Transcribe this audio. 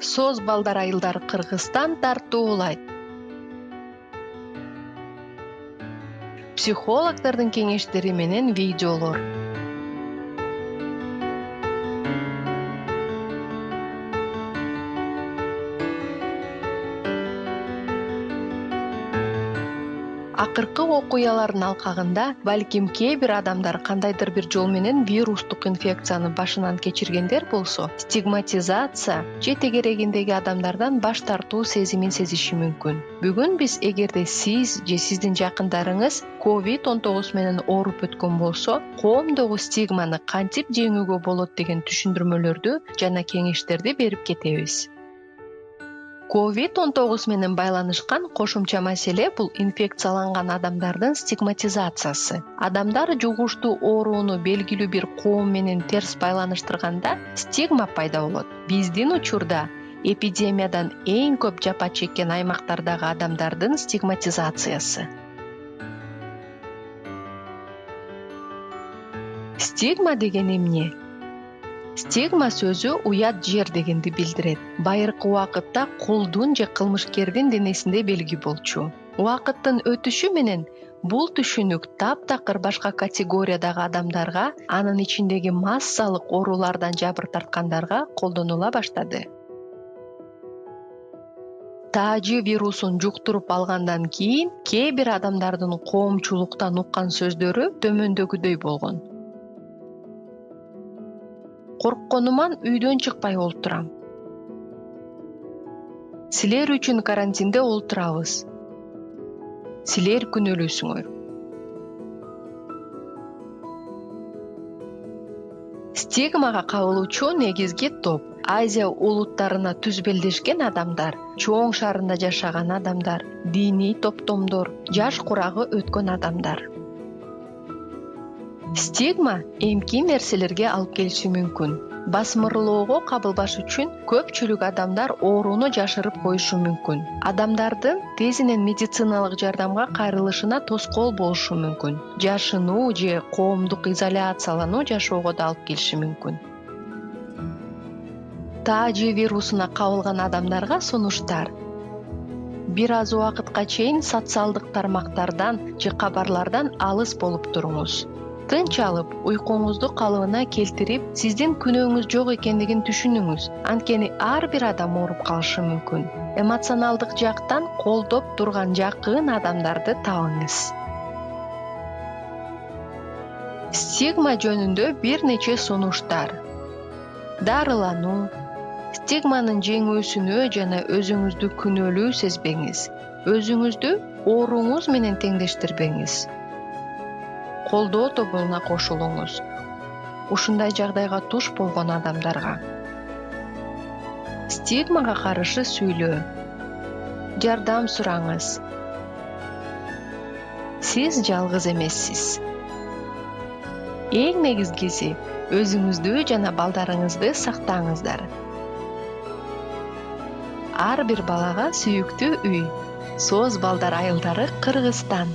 Соз балдар айылдары Кыргызстан тартуулайт. Психологдордун кеңештери менен видеолор. Акыркы окуялардын алкагында балким кээ бир адамдар кандайдыр бир жол менен вирустук инфекцияны башынан кечиргендер болсо, стигматизация же тегерегиндеги адамдардан баш тартуу сезимин сезиши мүмкүн. Бүгүн биз эгерде сиз же сиздин жакындарыңыз COVID-19 менен ооруп өткөн болсо, коомдогу стигманы кантип жеңүүгө болот деген түшүндүрмөлөрдү жана кеңештерди берип кетебиз. COVID-19 менен байланышкан кошумча маселе бул инфекцияланган адамдардын стигматизациясы. Адамдар жугуштуу оорууну белгилүү бир коом менен терс байланыштырганда стигма пайда болот. Биздин учурда эпидемиядан эң көп жапа чеккен аймактардагы адамдардын стигматизациясы. Стигма деген эмне? Стигма сөзү уят жер дегенди билдирет. Байыркы убакытта кулдун же кылмышкердин денесинде белги болчу. Убакыттын өтүшү менен бул түшүнүк таптакыр башка категориядагы адамдарга, анын ичиндеги массалык оорулардан жабыр тарткандарга колдонула баштады. Таажы вирусун жуктуруп алгандан кийин кээ бир адамдардын коомчулуктан уккан сөздөрү төмөндөгүдөй болгон. Коркконуман үйдөн чыкпай олтурам. Силер үчүн карантинде олтурабыз. Силер күнөөлүүсүңөр. Стигмага кабылуучу негизги топ Азия улуттарына түзбелдешкен адамдар, чоң шаарында жашаган адамдар, диний топтомдор, жаш курагы өткөн адамдар. Стигма эмки нерселерге алып келиши мүмкүн. Басмырлоого кабылбаш үчүн көпчүлүк адамдар ооруну жашырып коюшу мүмкүн. Адамдардын тезинен медициналык жардамга кайрылышына тоскоол болушу мүмкүн. Жашынуу же коомдук изоляциялануу жашоого да алып келиши мүмкүн. Таажы вирусуна кабылган адамдарга сунуштар. Бир аз убакытка чейин социалдык тармактардан же кабарлардан алыс болуп туруңуз. Тынч алып, уйкуңузду калыбына келтирип, сиздин күнөөңүз жок экендигин түшүнүңүз. Анткени ар бир адам ооруп калышы мүмкүн. Эмоционалдык жактан колдоп турган жакын адамдарды табыңыз. Стигма жөнүндө бир нече сунуштар. Дарылануу, стигманын жеңүүсүнө жана өзүңүздү күнөөлүү сезбеңиз. Өзүңүздү ооруңуз менен теңдештирбеңиз. Колдоо тобуна кошулуңуз. Ушундай жагдайга туш болгон адамдарга. Стигмага каршы сүйлөө. Жардам сураңыз. Сиз жалгыз эмессиз. Эң негизгиси, өзүңүздү жана балдарыңызды сактаңыздар. Ар бир балага сүйүктүү үй. Соз балдар айылдары Кыргызстан.